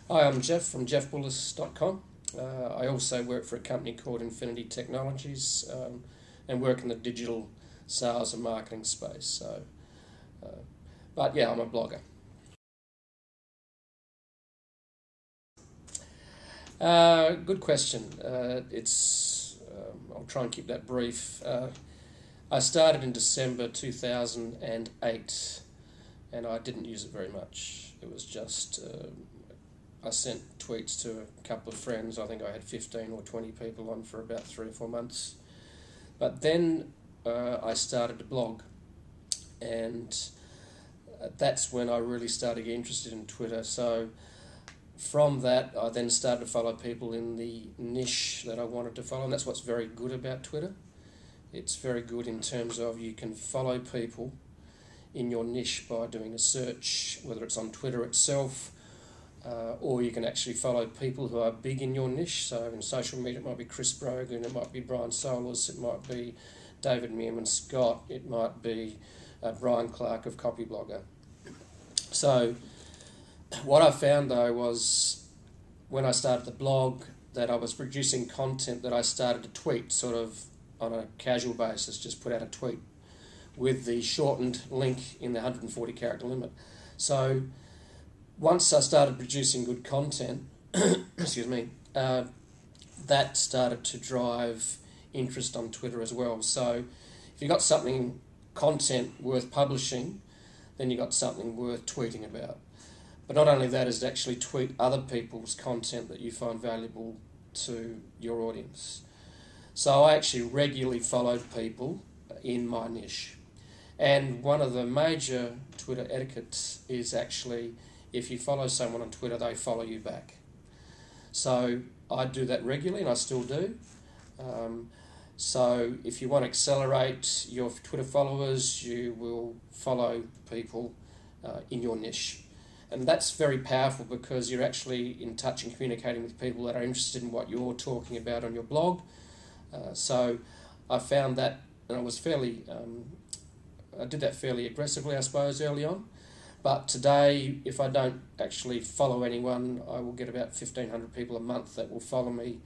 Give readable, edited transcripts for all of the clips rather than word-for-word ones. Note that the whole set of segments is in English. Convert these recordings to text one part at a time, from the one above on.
Hi, I'm Jeff from jeffbullas.com. I also work for a company called Infinity Technologies and work in the digital sales and marketing space. Uh, but yeah, I'm a blogger. Good question. I'll try and keep that brief. I started in December 2008 and I didn't use it very much. It was just I sent tweets to a couple of friends. I think I had 15 or 20 people on for about 3 or 4 months. But then I started to blog, and that's when I really started to get interested in Twitter. So from that, I then started to follow people in the niche that I wanted to follow, and that's what's very good about Twitter. It's very good in terms of you can follow people in your niche by doing a search, whether it's on Twitter itself, or you can actually follow people who are big in your niche. So in social media, it might be Chris Brogan, it might be Brian Solis, it might be David Meerman Scott, it might be Brian Clark of Copyblogger. So what I found though was when I started the blog that I was producing content that I started to tweet sort of on a casual basis, just put out a tweet with the shortened link in the 140 character limit. So once I started producing good content, excuse me, that started to drive interest on Twitter as well. So if you got something, content worth publishing, then you got something worth tweeting about. But not only that, is to actually tweet other people's content that you find valuable to your audience. So I actually regularly followed people in my niche. And one of the major Twitter etiquettes is actually if you follow someone on Twitter, they follow you back. So I do that regularly, and I still do. So if you want to accelerate your Twitter followers, you will follow people in your niche. And that's very powerful because you're actually in touch and communicating with people that are interested in what you're talking about on your blog. So I found that, and I did that fairly aggressively, I suppose, early on. But today, if I don't actually follow anyone, I will get about 1,500 people a month that will follow me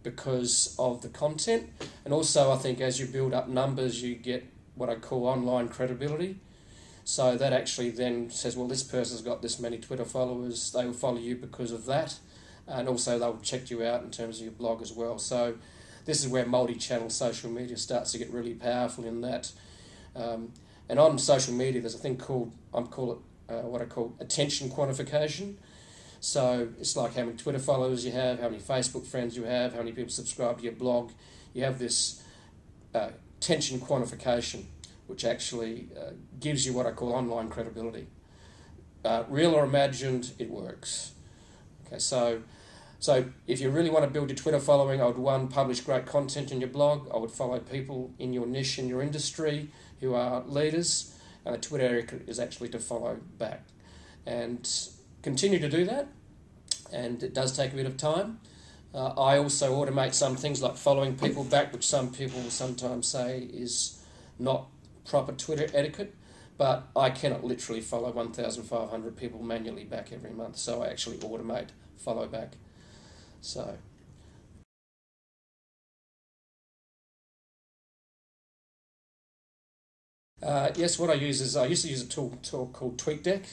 because of the content. And also, I think as you build up numbers, you get what I call online credibility. So that actually then says, well, this person's got this many Twitter followers, they will follow you because of that. And also they'll check you out in terms of your blog as well. So this is where multi-channel social media starts to get really powerful in that. And on social media, there's a thing called, what I call attention quantification. So it's like how many Twitter followers you have, how many Facebook friends you have, how many people subscribe to your blog. You have this attention quantification, which actually gives you what I call online credibility. Real or imagined, it works. Okay, so if you really want to build your Twitter following, I would, publish great content in your blog. I would follow people in your niche, in your industry, who are leaders, and the Twitter etiquette is actually to follow back. And continue to do that, and it does take a bit of time. I also automate some things like following people back, which some people sometimes say is not proper Twitter etiquette, but I cannot literally follow 1,500 people manually back every month, so I actually automate follow back. So yes, what I use is, I used to use a tool called TweetDeck.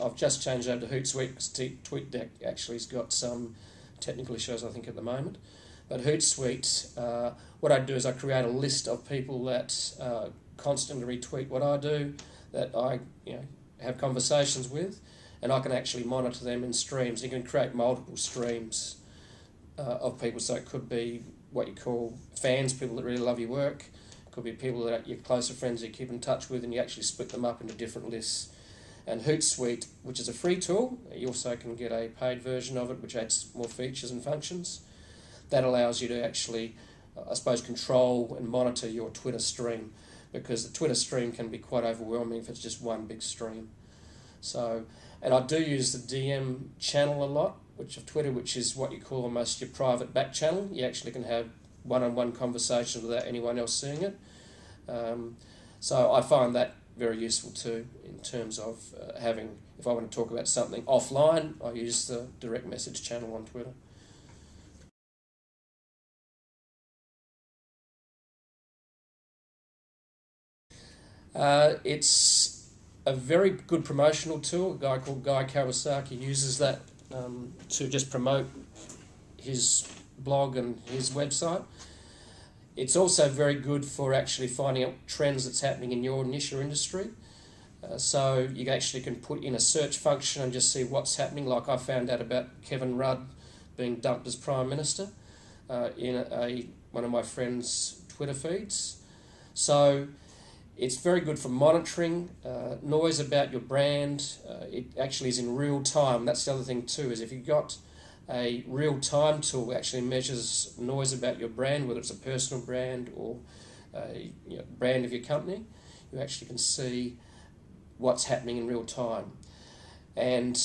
I've just changed over to Hootsuite because TweetDeck actually has got some technical issues, I think, at the moment. But Hootsuite, what I do is I create a list of people that constantly retweet what I do, that I have conversations with, and I can actually monitor them in streams. You can create multiple streams of people, so it could be what you call fans, people that really love your work. Could be people that are your closer friends you keep in touch with, and you actually split them up into different lists. And Hootsuite, which is a free tool, you also can get a paid version of it, which adds more features and functions. That allows you to actually, I suppose, control and monitor your Twitter stream, because the Twitter stream can be quite overwhelming if it's just one big stream. So, and I do use the DM channel a lot, of Twitter, which is what you call almost your private back channel. You actually can have one-on-one conversations without anyone else seeing it. So I find that very useful too, in terms of having if I want to talk about something offline, I use the direct message channel on Twitter. It's a very good promotional tool. A guy called Guy Kawasaki uses that to just promote his blog and his website. It's also very good for actually finding out trends that's happening in your niche or industry. So you actually can put in a search function and just see what's happening. Like I found out about Kevin Rudd being dumped as Prime Minister in one of my friends' Twitter feeds. So it's very good for monitoring noise about your brand. It actually is in real time. That's the other thing too, is if you've got a real-time tool that actually measures noise about your brand, whether it's a personal brand or a brand of your company, you actually can see what's happening in real time. And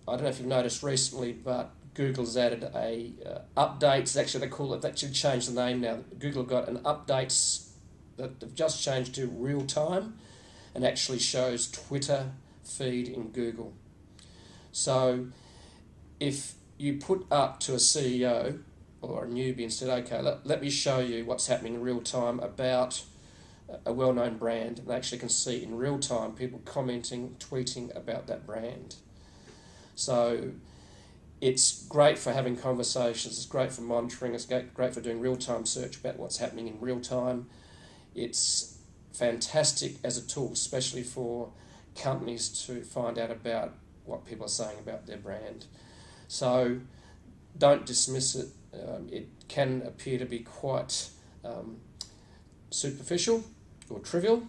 I don't know if you've noticed recently, but Google's added a updates. Actually, they actually changed the name now. Google have got an updates that they've just changed to real time, and actually shows Twitter feed in Google. So if you put up to a CEO or a newbie and said, okay, let me show you what's happening in real time about a well-known brand, and they actually can see in real time people commenting, tweeting about that brand. So it's great for having conversations, it's great for monitoring, it's great for doing real-time search about what's happening in real time. It's fantastic as a tool, especially for companies to find out about what people are saying about their brand. So don't dismiss it. It can appear to be quite superficial or trivial,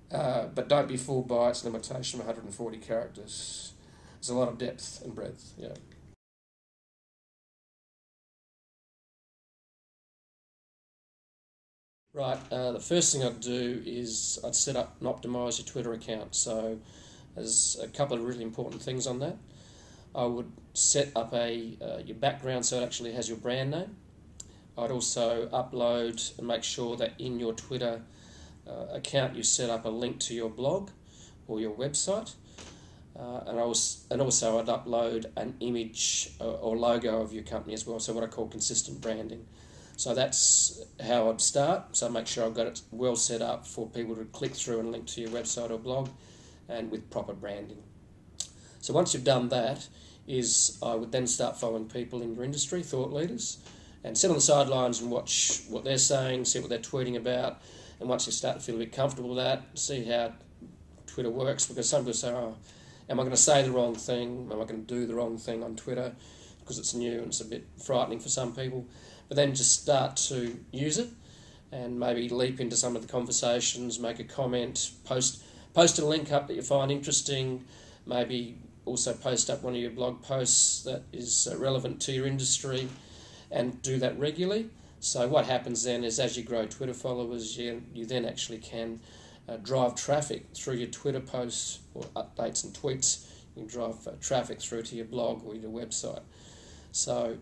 but don't be fooled by its limitation of 140 characters. There's a lot of depth and breadth. Yeah. Right, the first thing I'd do is I'd set up and optimise your Twitter account. So there's a couple of really important things on that. I would set up your background so it actually has your brand name. I'd also upload and make sure that in your Twitter account you set up a link to your blog or your website. And also I'd upload an image or logo of your company as well, so what I call consistent branding. So that's how I'd start. So make sure I've got it well set up for people to click through and link to your website or blog, and with proper branding. So once you've done that, I would then start following people in your industry, thought leaders, and sit on the sidelines and watch what they're saying, see what they're tweeting about, and once you start to feel a bit comfortable with that, see how Twitter works, because some people say, oh, am I going to say the wrong thing? Am I going to do the wrong thing on Twitter? Because it's new and it's a bit frightening for some people. But then just start to use it and maybe leap into some of the conversations, make a comment, post a link up that you find interesting, maybe also post up one of your blog posts that is relevant to your industry, and do that regularly. So what happens then is, as you grow Twitter followers, you then actually can drive traffic through your Twitter posts or updates and tweets. You can drive traffic through to your blog or your website. So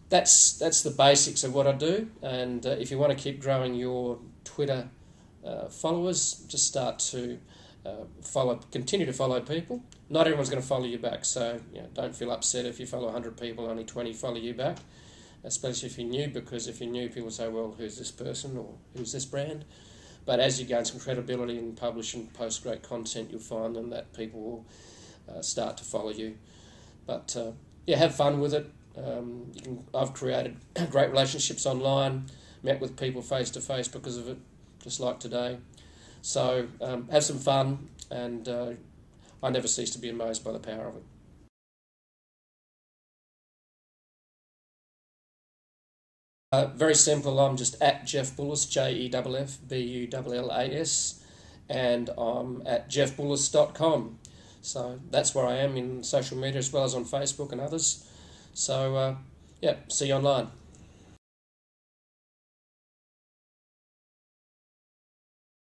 that's the basics of what I do. And if you want to keep growing your Twitter followers, just start to continue to follow people. Not everyone's going to follow you back, so don't feel upset if you follow 100 people, only 20 follow you back, especially if you're new, because if you're new, people say, well, who's this person or who's this brand? But as you gain some credibility and publish and post great content, you'll find them that people will start to follow you. But have fun with it. I've created great relationships online, met with people face to face because of it, just like today. So have some fun, and I never cease to be amazed by the power of it. Very simple. I'm just at Jeff Bullas, JEFFBULLAS, and I'm at jeffbullas.com. So that's where I am in social media, as well as on Facebook and others. So see you online.